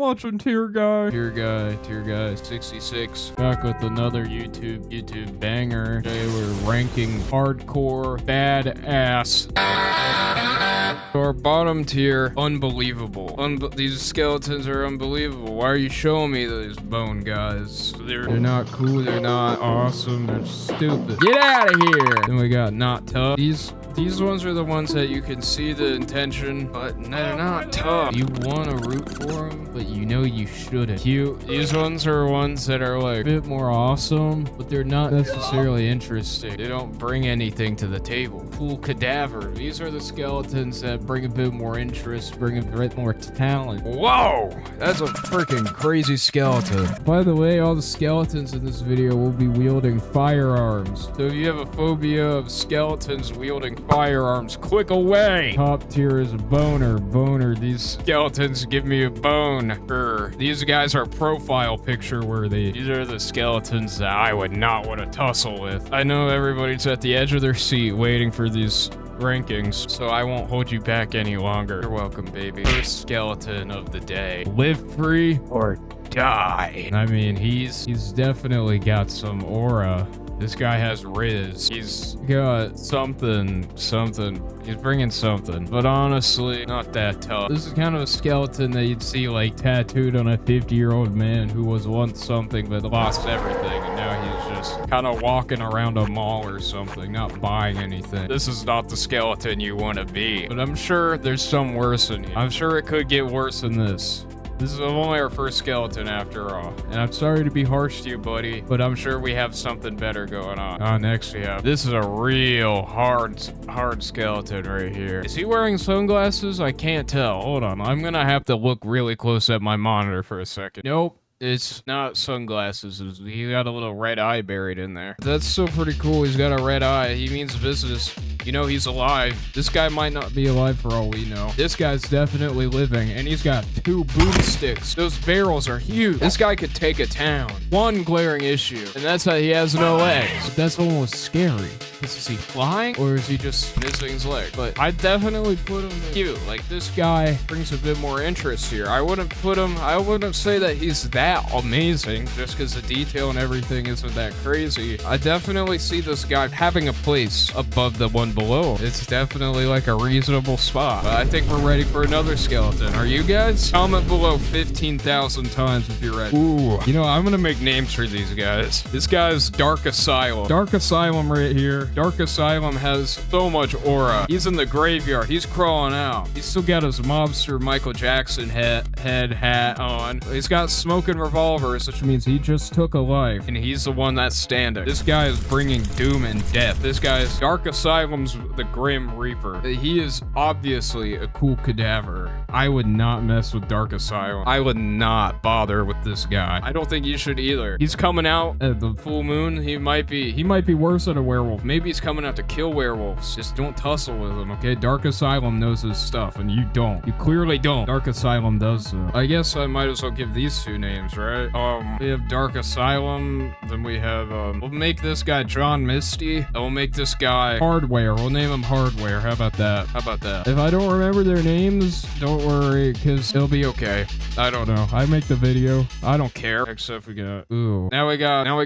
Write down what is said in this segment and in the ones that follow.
watching Tier Guy. Tier Guy 66. Back with another YouTube banger. Today we're ranking hardcore badass. Our bottom tier, unbelievable. These skeletons are unbelievable. Why are you showing me those bone guys? They're not cool. They're not awesome. They're stupid. Get out of here. Then we got not tough. These ones are the ones that you can see the intention, but they're not tough. You want to root for them, but you know you shouldn't. These ones are ones that are like a bit more awesome, but they're not necessarily interesting. They don't bring anything to the table. Cool cadaver. These are the skeletons that bring a bit more interest, bring a bit more talent. Whoa! That's a freaking crazy skeleton. By the way, all the skeletons in this video will be wielding firearms. So if you have a phobia of skeletons wielding firearms, click away. Top tier is a boner. These skeletons give me a bone. These guys are profile picture worthy. These are the skeletons that I would not want to tussle with. I know everybody's at the edge of their seat waiting for these rankings, so I won't hold you back any longer. You're welcome, baby. First skeleton of the day. Live free or die. I mean, he's definitely got some aura. This guy has Riz. He's got something. He's bringing something. But honestly, not that tough. This is kind of a skeleton that you'd see like tattooed on a 50-year-old man who was once something but lost everything. And now he's just kind of walking around a mall or something, not buying anything. This is not the skeleton you want to be. But I'm sure there's some worse in here. I'm sure it could get worse than this. This is only our first skeleton after all. And I'm sorry to be harsh to you, buddy, but I'm sure we have something better going on. Next we have, this is a real hard skeleton right here. Is he wearing sunglasses? I can't tell. Hold on. I'm gonna have to look really close at my monitor for a second. Nope. It's not sunglasses. He got a little red eye buried in there. That's still pretty cool. He's got a red eye. He means business. You know he's alive. This guy might not be alive for all we know. This guy's definitely living, and he's got 2 boomsticks. Those barrels are huge. This guy could take a town. One glaring issue, and that's that he has no legs. But that's almost scary. Is he flying, or is he just missing his leg? But I definitely put him in cute. Like, this guy brings a bit more interest here. I wouldn't say that he's that amazing just because the detail and everything isn't that crazy. I definitely see this guy having a place above the one below. It's definitely like a reasonable spot. But I think we're ready for another skeleton. Are you guys? Comment below 15,000 times if you're ready. Ooh, you know, I'm gonna make names for these guys. This guy's Dark Asylum. Dark Asylum right here. Dark Asylum has so much aura. He's in the graveyard. He's crawling out. He's still got his mobster Michael Jackson hat on. He's got smoking revolvers, which means he just took a life, and he's the one that's standing. This guy is bringing doom and death. This guy is Dark Asylum's the Grim Reaper. He is obviously a cool cadaver. I would not mess with Dark Asylum. I would not bother with this guy. I don't think you should either. He's coming out at the full moon. He might be worse than a werewolf. Maybe he's coming out to kill werewolves. Just don't tussle with him, okay? Dark Asylum knows his stuff, and you don't. You clearly don't. Dark Asylum does so. I guess I might as well give these 2 names, right? We have Dark Asylum. Then we have, we'll make this guy John Misty. And we'll make this guy Hardware. We'll name him Hardware. How about that? If I don't remember their names, don't worry, because it'll be okay. I don't know. I make the video. I don't care. Except we got, ooh. Now we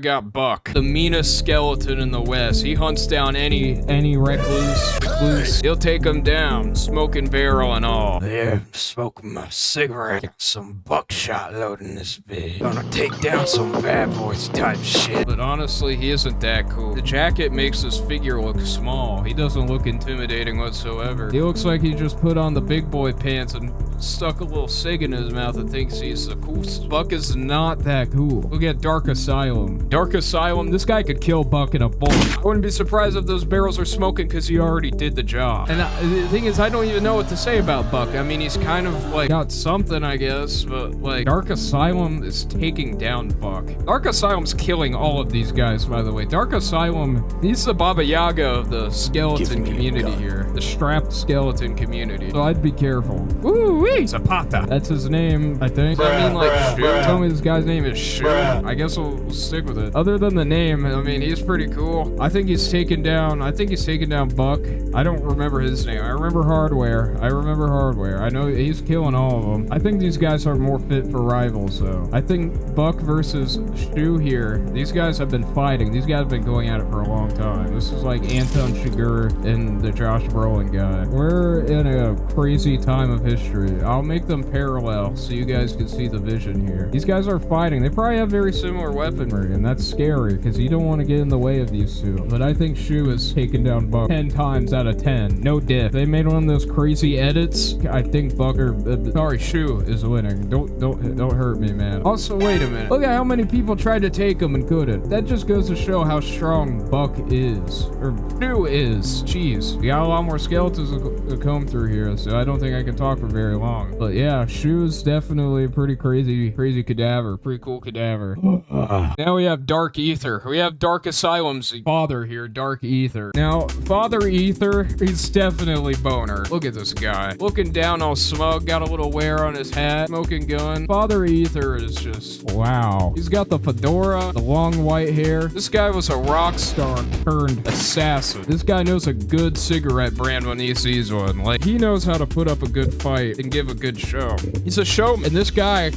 got Buck, the meanest skeleton in the West. He hunts down any recluse. He'll take him down, smoking barrel and all. There, smoking my cigarette. Some buckshot loading this bitch. Gonna take down some bad boys type shit. But honestly, he isn't that cool. The jacket makes his figure look small. He doesn't look intimidating whatsoever. He looks like he just put on the big boy pants and stuck a little cig in his mouth and thinks he's the coolest. Buck is not that cool. Look at Dark Asylum. Dark Asylum, this guy could kill Buck in a bullet. I wouldn't be surprised if those barrels are smoking because he already did the job. And the thing is, I don't even know what to say about Buck. I mean, he's kind of like got something, I guess, but like Dark Asylum is taking down Buck. Dark Asylum's killing all of these guys, by the way. Dark Asylum, he's the Baba Yaga of the skeleton community here. The strapped skeleton community. So I'd be careful. Woo! me. Zapata. That's his name, I think. Does that mean like Shu? Tell me this guy's name is Shu. I guess we'll stick with it. Other than the name, I mean, he's pretty cool. I think he's taken down Buck. I don't remember his name. I remember Hardware. I know he's killing all of them. I think these guys are more fit for rivals, though. I think Buck versus Shu here. These guys have been fighting. These guys have been going at it for a long time. This is like Anton Chigurh and the Josh Brolin guy. We're in a crazy time of history. I'll make them parallel so you guys can see the vision here. These guys are fighting. They probably have very similar weaponry, and that's scary because you don't want to get in the way of these two. But I think Shu has taken down Buck 10 times out of 10. No diff. They made one of those crazy edits. I think Shu is winning. Don't hurt me, man. Also, wait a minute. Look at how many people tried to take him and couldn't. That just goes to show how strong Buck is. Or Shu is. Jeez. We got a lot more skeletons to comb through here, so I don't think I can talk for very long. But yeah, Shu is definitely a pretty crazy cadaver. Pretty cool cadaver. Now we have Dark Ether. We have Dark Asylum's father here, Dark Ether. Now, Father Ether, he's definitely boner. Look at this guy. Looking down all smug, got a little wear on his hat, smoking gun. Father Ether is just, wow. He's got the fedora, the long white hair. This guy was a rock star turned assassin. This guy knows a good cigarette brand when he sees one. Like, he knows how to put up a good fight and give a good show. He's a showman. This guy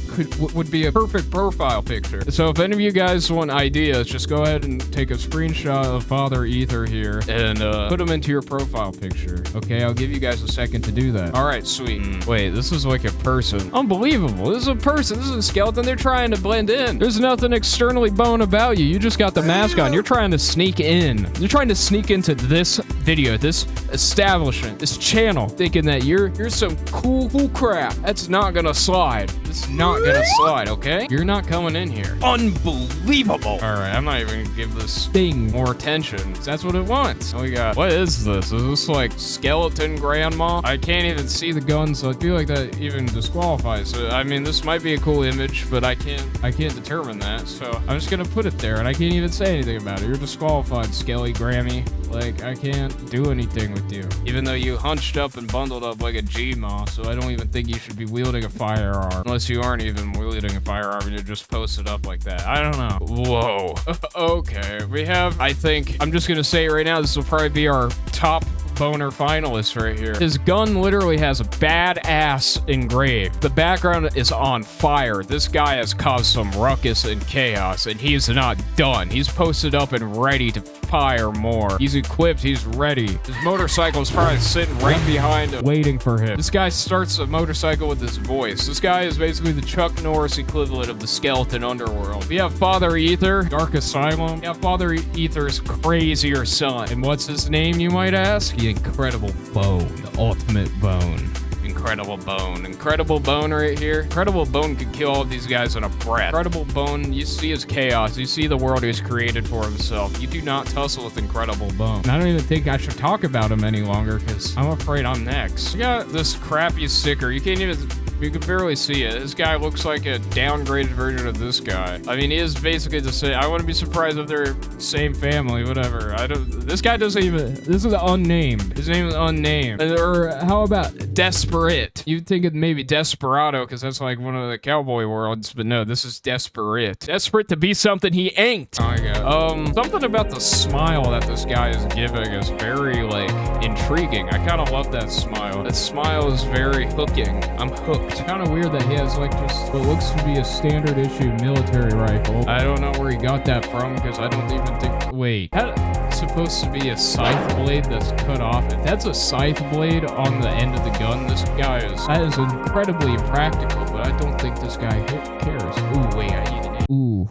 would be a perfect profile picture. So if any of you guys want ideas, just go ahead and take a screenshot of Father Ether here and put him into your profile picture. Okay, I'll give you guys a second to do that. All right, sweet. Wait, this is like a person. Unbelievable. This is a person. This is a skeleton. They're trying to blend in. There's nothing externally bone about you. You just got the mask on. You're trying to sneak in. You're trying to sneak into this video, this establishment, this channel, thinking that you're some cool crap. That's not gonna slide. It's not gonna slide, okay? You're not coming in here. Unbelievable. All right, I'm not even gonna give this thing more attention. That's what it wants. We got, what is this? Is this like skeleton grandma? I can't even see the gun, so I feel like that even disqualifies it. I mean, this might be a cool image, but I can't determine that. So I'm just gonna put it there, and I can't even say anything about it. You're disqualified, Skelly Grammy. Like, I can't do anything with you. Even though you hunched up and bundled up like a G-Maw, so I don't even think you should be wielding a firearm. Unless you aren't even wielding a firearm and you're just posted up like that. I don't know. Whoa. Okay, we have, I think, I'm just gonna say right now, this will probably be our top boner finalist right here. His gun literally has a badass engraved. The background is on fire. This guy has caused some ruckus and chaos, and he's not done. He's posted up and ready to fire more. He's equipped. He's ready. His motorcycle is probably sitting right behind him, waiting for him. This guy starts a motorcycle with his voice. This guy is basically the Chuck Norris equivalent of the skeleton underworld. We have Father Ether, Dark Asylum. We have Father Ether's crazier son. And what's his name, you might ask? The Incredible Bone. The ultimate bone. Incredible Bone right here. Incredible Bone could kill all of these guys in a breath. Incredible Bone, you see his chaos. You see the world he's created for himself. You do not tussle with Incredible Bone. And I don't even think I should talk about him any longer because I'm afraid I'm next. We got this crappy sticker. You can't even... You can barely see it. This guy looks like a downgraded version of this guy. I mean, he is basically the same. I wouldn't be surprised if they're same family, whatever. This guy doesn't even, this is unnamed. His name is unnamed. Or how about Desperate? You'd think it maybe Desperado, because that's like one of the cowboy worlds, but no, this is Desperate. Desperate to be something he ain't. Oh my god. Something about the smile that this guy is giving is very, like, intriguing. I kind of love that smile. That smile is very hooking. I'm hooked. It's kind of weird that he has like just what looks to be a standard issue military rifle. I don't know where he got that from because I don't even think, wait, that's supposed to be a scythe blade that's cut off. If that's a scythe blade on the end of the gun, that is incredibly impractical, but I don't think this guy cares. Ooh, wait, I need an ooh.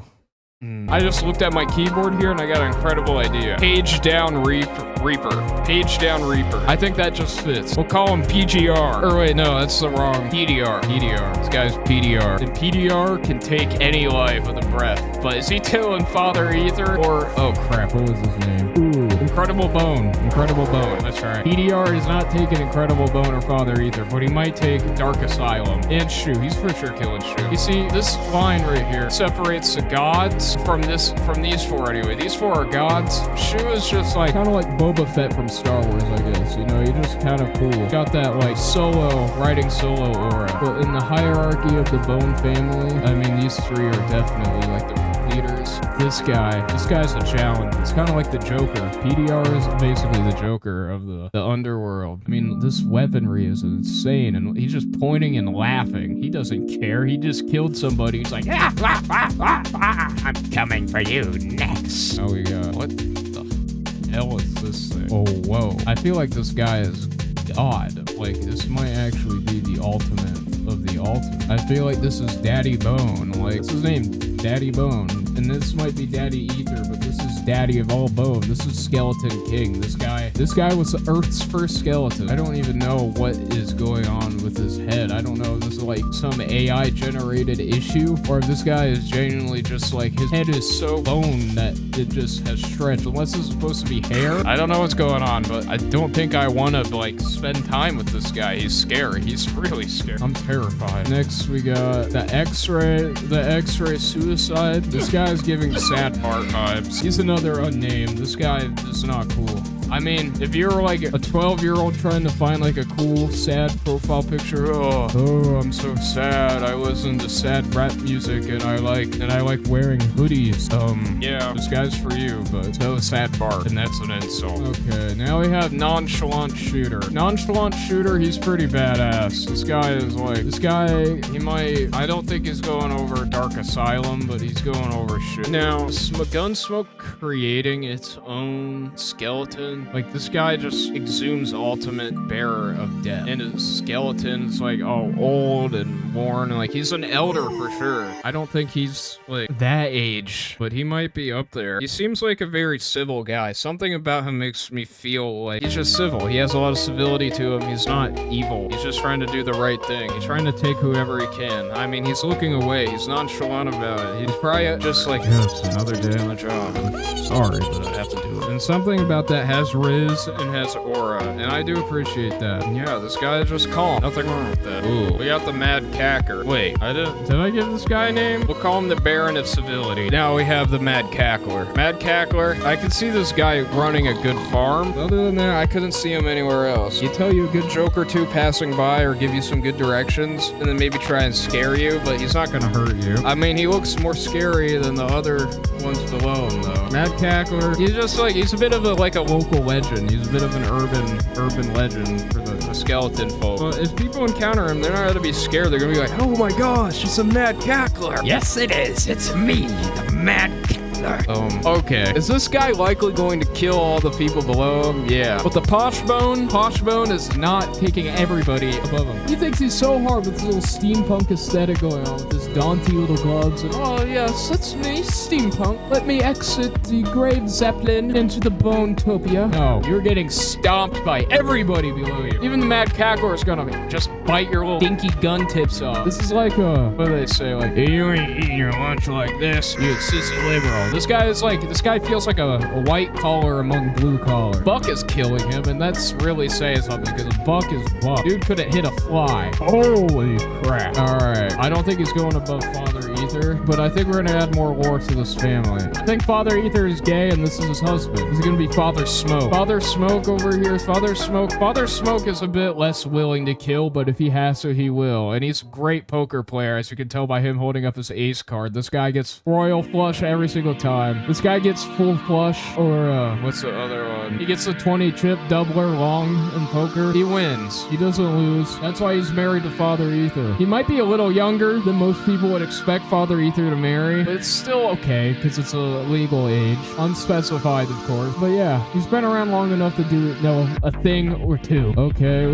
I just looked at my keyboard here and I got an incredible idea. Page down Reaper. Page down Reaper. I think that just fits. We'll call him PGR. Or wait, no, that's the wrong. PDR. This guy's PDR. And PDR can take any life with a breath. But is he killing Father Ether or... Oh crap, what was his name? Ooh, Incredible Bone. Incredible Bone. That's right. PDR is not taking Incredible Bone or Father Ether, but he might take Dark Asylum. And Shu. He's for sure killing Shu. You see, this line right here separates the gods from these four anyway. These four are gods. Shu is just like, kind of like Boba Fett from Star Wars, I guess. You know, you're just kind of cool. Got that like riding solo aura. But in the hierarchy of the Bone family, I mean, these three are definitely like the leaders. This guy's a challenge. It's kind of like the Joker. PDR is basically the Joker of the underworld. I mean, this weaponry is insane, and he's just pointing and laughing. He doesn't care. He just killed somebody. He's like, I'm coming for you next. Oh, we got, what the hell is this thing? Oh, whoa. I feel like this guy is God. Like, this might actually be the ultimate of the ultimate. I feel like this is Daddy Bone. Like, what's his name? Daddy Bone. And this might be Daddy Ether, but this is Daddy of all bone. This is Skeleton King. This guy was Earth's first skeleton. I don't even know what is going on with his head. I don't know if this is like some AI generated issue, or if this guy is genuinely just like, his head is so bone that it just has stretched. Unless this is supposed to be hair. I don't know what's going on, but I don't think I want to like spend time with this guy. He's scary. He's really scary. I'm terrified. Next we got the X-ray suicide. This guy's giving sad part vibes. He's another unnamed. This guy is not cool. I mean, if you're like a 12-year-old trying to find like a cool, sad profile picture, oh, I'm so sad. I listen to sad rap music and I like wearing hoodies. Yeah, this guy's for you, but no sad part, and that's an insult. Okay, now we have Nonchalant Shooter. Nonchalant Shooter, he's pretty badass. This guy, he might, I don't think he's going over Dark Asylum, but he's going over shit. Now, Gunsmoke creating its own skeleton. Like, this guy just exhumes ultimate bearer of death. And his skeleton's like, oh, old and worn. And like, he's an elder for sure. I don't think he's like that age, but he might be up there. He seems like a very civil guy. Something about him makes me feel like he's just civil. He has a lot of civility to him. He's not evil. He's just trying to do the right thing. He's trying to take whoever he can. I mean, he's looking away. He's nonchalant about it. He's probably just like, yes, another day on the job. I'm sorry, but I have to do it. And something about that has Riz and has aura, and I do appreciate that. And yeah, this guy is just calm. Nothing wrong with that. Ooh, we got the Mad Cacker. Wait, did I give this guy a name? We'll call him the Baron of Civility. Now we have the Mad Cackler. Mad Cackler, I can see this guy running a good farm. Other than that, I couldn't see him anywhere else. He'd tell you a good joke or two passing by, or give you some good directions, and then maybe try and scare you, but he's not gonna hurt you. I mean, he looks more scary than the other ones below him, though. Mad Cackler, he's just like, he's a bit of a local legend. He's a bit of an urban legend for the skeleton folk. But if people encounter him, they're not gonna be scared. They're gonna be like, oh my gosh, it's a Mad Cackler. Yes, it is. It's me, the Mad Cackler. Okay. Is this guy likely going to kill all the people below him? Yeah. But the Posh Bone is not taking everybody above him. He thinks he's so hard with his little steampunk aesthetic going on with his daunty little gloves. And, oh yes, that's me, steampunk. Let me exit the grave zeppelin into the Bone-topia. No, you're getting stomped by everybody below you. Even the Mad Cackler is gonna just bite your little dinky gun tips off. This is like what do they say? Like, hey, you ain't eating your lunch like this, you sissy liberal. This guy feels like a white collar among blue collar. Buck is killing him, and that's really saying something, because Buck is Buck. Dude couldn't hit a fly. Holy crap. Alright, I don't think he's going above Father Ether, but I think we're gonna add more lore to this family. I think Father Ether is gay, and this is his husband. This is gonna be Father Smoke. Father Smoke over here. Father Smoke is a bit less willing to kill, but if he has to, he will. And he's a great poker player, as you can tell by him holding up his ace card. This guy gets royal flush every single time. This guy gets full flush, or what's the other one? He gets a 20 chip doubler long in poker. He wins. He doesn't lose. That's why he's married to Father Ether. He might be a little younger than most people would expect Father Ether to marry, but it's still okay, because it's a legal age. Unspecified, of course. But yeah, he's been around long enough to do, a thing or two. Okay,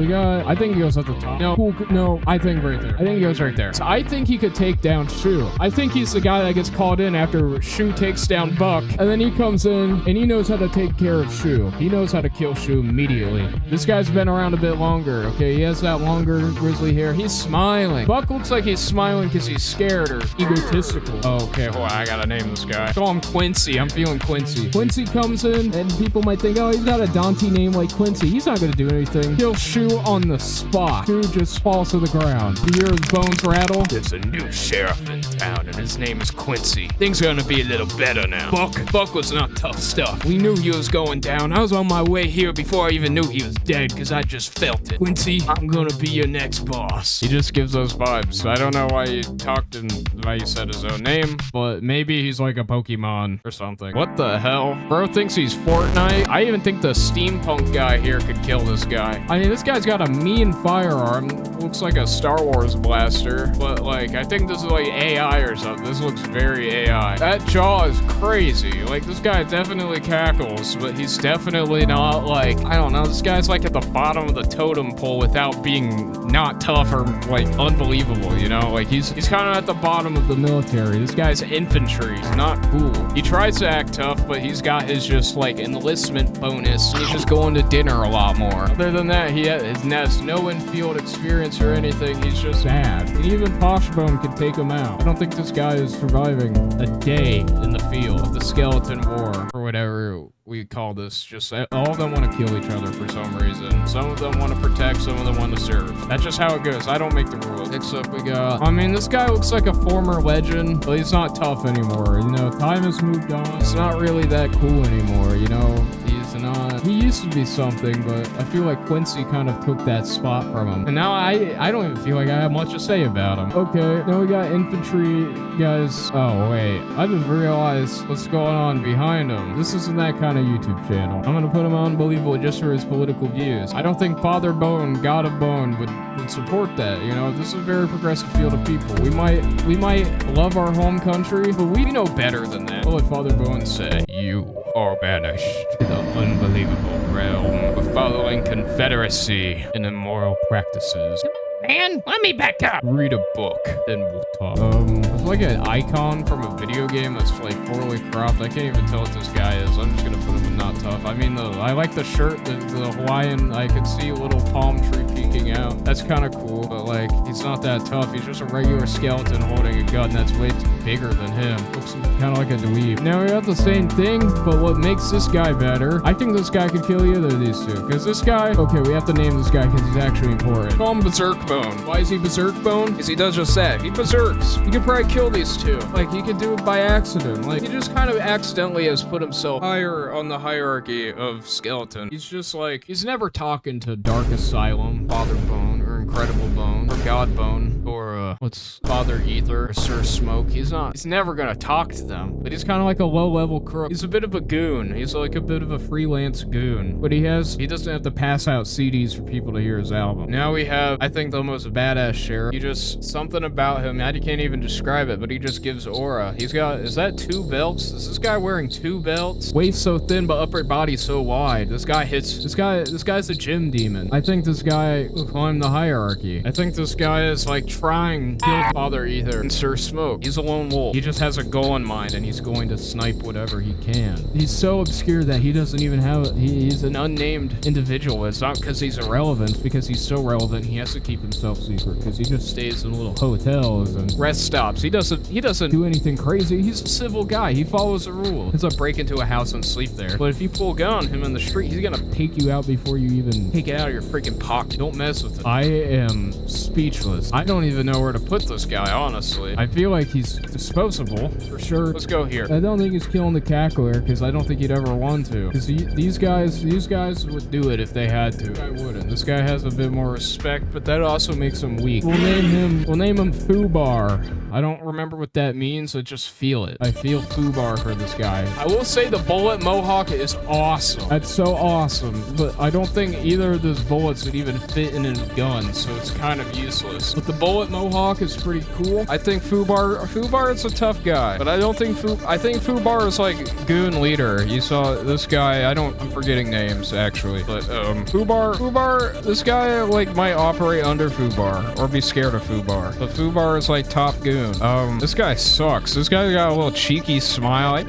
I think he goes at the top. No, I think right there. I think he goes right there. So I think he could take down Shu. I think he's the guy that gets called in after Shu takes down Buck, and then he comes in and he knows how to take care of Shu. Shu. He knows how to kill Shu immediately. This guy's been around a bit longer, okay? He has that longer grizzly hair. He's smiling. Buck looks like he's smiling because he's scared or egotistical. Oh, okay, hold on. I gotta name this guy. Call him Quincy. I'm feeling Quincy. Quincy comes in, and people might think, oh, he's got a Dante name like Quincy. He's not gonna do anything. Kill Shu on the spot. Shu just falls to the ground. You hear his bones rattle? There's a new sheriff in town, and his name is Quincy. Things are gonna be a little better now. Buck was not tough stuff. We knew he was going down. I was on my way here before I even knew he was dead, because I just felt it. Quincy, I'm gonna be your next boss. He just gives those vibes. I don't know why you talked and why you said his own name, but maybe he's like a Pokemon or something. What the hell? Bro thinks he's Fortnite. I even think the steampunk guy here could kill this guy. I mean, this guy's got a mean firearm. Looks like a Star Wars blaster, but like, I think this is like AI or something. This looks very AI. That jaw is crazy. Like, this guy definitely cackles, but he's definitely not like, I don't know, this guy's like at the bottom of the totem pole without being not tough or like unbelievable, you know? Like, he's kind of at the bottom of the military. This guy's infantry. He's not cool. He tries to act tough, but he's got his just like enlistment bonus. He's just going to dinner a lot more. Other than that, he has no in-field experience or anything. He's just bad. And even Poshbone could take him out. I don't think this guy is surviving a day in the field of the skeleton war or whatever we call this. Just all of them want to kill each other for some reason. Some of them want to protect, some of them want to serve. That's just how it goes. I don't make the rules. Next up we got, I mean, this guy looks like a former legend, but he's not tough anymore. You know, time has moved on. It's not really that cool anymore, you know? He's not. He used to be something, but I feel like Quincy kind of took that spot from him. And now I don't even feel like I have much to say about him. Okay, now we got infantry guys. Oh, wait. I just realized what's going on behind him. This isn't that kind of YouTube channel. I'm gonna put him on Unbelievable just for his political views. I don't think Father Bone, God of Bone, would support that. You know, this is a very progressive field of people. We might love our home country, but we know better than that. What would Father Bone say? You are banished to the unbelievable realm of following Confederacy and immoral practices. Man, let me back up. Read a book, then we'll talk. It's like an icon from a video game that's like poorly cropped. I can't even tell what this guy is. I'm just gonna put him in not tough. I mean, I like the shirt, the Hawaiian. I could see a little palm tree peeking out. That's kind of cool, but like, he's not that tough. He's just a regular skeleton holding a gun that's way bigger than him. Looks kind of like a dweeb. Now we got the same thing, but what makes this guy better? I think this guy could kill either of these two. Because this guy, okay, we have to name this guy because he's actually important. Call him Berserk Bone. Why is he Berserk Bone? Because he does just that. He berserks. He could probably kill these two. Like, he could do it by accident. Like, he just kind of accidentally has put himself higher on the hierarchy of skeleton. He's just like, he's never talking to Dark Asylum, Father Bone, or Incredible Bone, or God Bone, or what's Father Ether, or Sir Smoke. He's never gonna talk to them. But he's kind of like a low-level crook. He's a bit of a goon. He's like a bit of a freelance goon. But he doesn't have to pass out CDs for people to hear his album. Now we have, I think, the most badass sheriff. He just, something about him, I can't even describe it, but he just gives aura. He's got, is that 2 belts? Is this guy wearing 2 belts? Waist so thin, but upper body so wide. This guy's a gym demon. I think this guy will climb the hierarchy. I think this guy is like trying to kill Father Ether and Sir Smoke. He's a lone wolf. He just has a goal in mind, and he's going to snipe whatever he can. He's so obscure that he doesn't even have, he's an unnamed individual. It's not because he's irrelevant, because he's so relevant, he has to keep himself secret, because he just stays in little hotels and rest stops. He doesn't do anything crazy. He's a civil guy. He follows the rules. He doesn't break into a house and sleep there. But if you pull a gun on him in the street, he's gonna take you out before you even take it out of your freaking pocket. Don't mess with him. I am speechless. I don't even know where to put this guy, honestly. I feel like he's disposable, for sure. Let's go here. I don't think he's killing the cackler, because I don't think he'd ever want to. Because these guys would do it if they had to. I wouldn't. This guy has a bit more respect, but that also makes him weak. We'll name him Fubar. I don't remember what that means, so just feel it. I feel Fubar for this guy. I will say the bullet mohawk is awesome. That's so awesome, but I don't think either of those bullets would even fit in his gun, so it's kind of useless. But the bullet mohawk Hawk is pretty cool. I think Fubar is a tough guy, but I think Fubar is like goon leader. You saw this guy, I'm forgetting names actually, but Fubar, this guy like might operate under Fubar or be scared of Fubar, but Fubar is like top goon. This guy sucks. This guy got a little cheeky smile, like,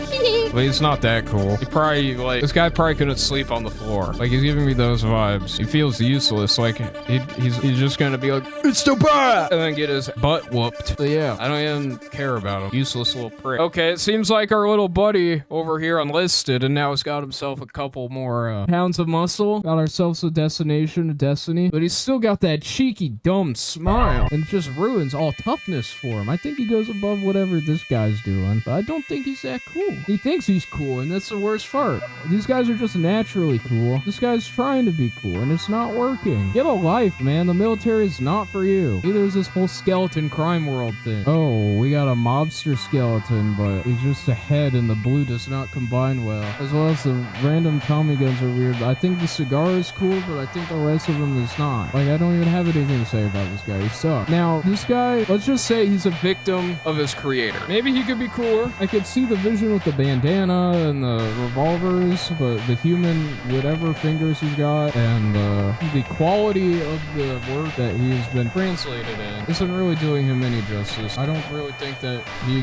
but he's not that cool. This guy probably couldn't sleep on the floor. Like, he's giving me those vibes. He feels useless. Like, he's just gonna be like, it's too bad, and then get his butt whooped. So yeah, I don't even care about him. Useless little prick. Okay, it seems like our little buddy over here enlisted, and now he's got himself a couple more pounds of muscle. Got ourselves a destination, a destiny, but he's still got that cheeky, dumb smile, and it just ruins all toughness for him. I think he goes above whatever this guy's doing, but I don't think he's that cool. He thinks he's cool, and that's the worst part. These guys are just naturally cool. This guy's trying to be cool, and it's not working. Get a life, man. The military is not for you. Neither is this whole skeleton crime world thing. Oh, we got a mobster skeleton, but he's just a head, and the blue does not combine well. As well as the random Tommy guns are weird. I think the cigar is cool, but I think the rest of them is not. Like, I don't even have anything to say about this guy. He sucks. Now, this guy, let's just say he's a victim of his creator. Maybe he could be cooler. I could see the vision with the bandana and the revolvers, but the human whatever fingers he's got and the quality of the work that he's been translated in isn't really doing him any justice. I don't really think that he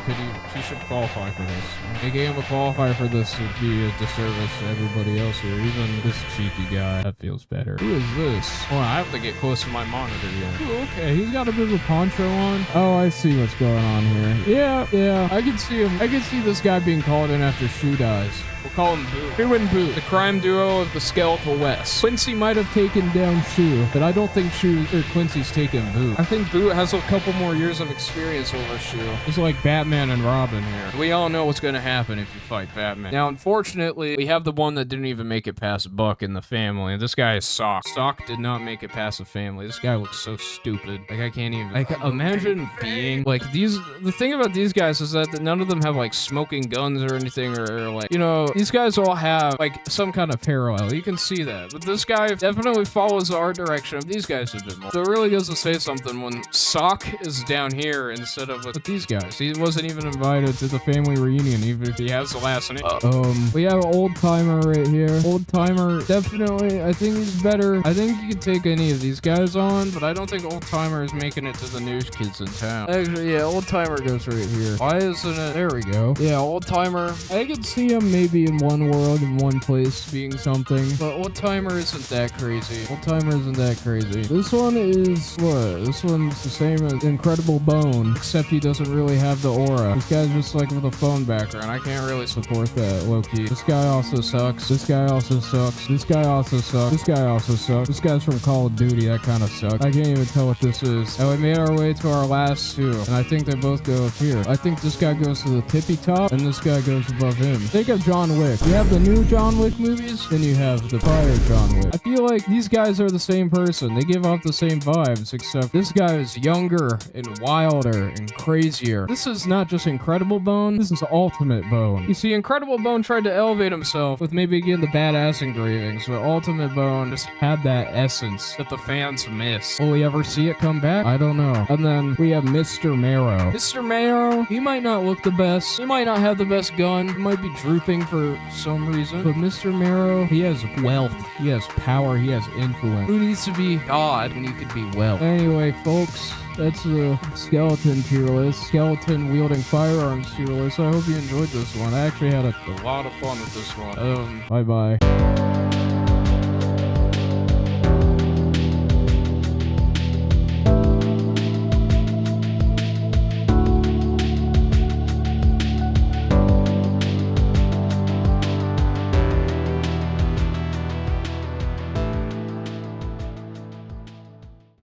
should qualify for this. Making him a qualifier for this would be a disservice to everybody else here, even this cheeky guy. That feels better. Who is this? Oh, I have to get close to my monitor here. Ooh, okay, he's got a bit of a poncho on. Oh, I see what's going on here. Yeah, I can see him. I can see this guy being called in after Shu dies. We'll call him Boo. Shu and Boo, the crime duo of the Skeletal West. Quincy might have taken down Shu, but I don't think Quincy's taken Boo. I think Boo has a couple more years of experience over Shu. It's like Batman and Robin here. We all know what's gonna happen if you fight Batman. Now, unfortunately, we have the one that didn't even make it past Buck in the family. This guy is Sock. Sock did not make it past the family. This guy looks so stupid. Like, I can't even... Like, imagine being... Like, the thing about these guys is that none of them have, like, smoking guns or anything, or like, you know, these guys all have, like, some kind of parallel. You can see that. But this guy definitely follows the art direction of these guys a bit more. So it really does say something when Sock is down here instead of with these guys. He wasn't even invited to the family reunion, even if he has the last name. We have an old timer right here. Old timer, definitely, I think he's better. I think you can take any of these guys on, but I don't think old timer is making it to the news kids in town. Actually, yeah, old timer goes right here. Why isn't it? There we go. Yeah, old timer. I could see him maybe in one world, in one place, being something, but old timer isn't that crazy. Old timer isn't that crazy. This one is what? This one's the same as Incredible Bone, except he doesn't really have the aura. This guy's just like with a phone background. I can't really support that, low-key. This guy also sucks. This guy also sucks. This guy also sucks. This guy also sucks. This guy's from Call of Duty. That kind of sucks. I can't even tell what this is. And we made our way to our last two, and I think they both go up here. I think this guy goes to the tippy top, and this guy goes above him. Think of John Wick. You have the new John Wick movies, then you have the prior John Wick. I feel like these guys are the same person. They give off the same vibes, except this guy is younger and wilder and crazier. This is not just Incredible Bone, this is Ultimate Bone. You see, Incredible Bone tried to elevate himself with maybe getting the badass engravings, but Ultimate Bone just had that essence that the fans miss. Will we ever see it come back? I don't know. And then we have Mr. Marrow. Mr. Marrow, he might not look the best. He might not have the best gun. He might be drooping for some reason. But Mr. Marrow, he has wealth. He has power. He has influence. Who needs to be God when you could be wealth? Anyway, folks, that's the skeleton tier list. Skeleton wielding firearms tier list. I hope you enjoyed this one. I actually had a lot of fun with this one. Bye-bye.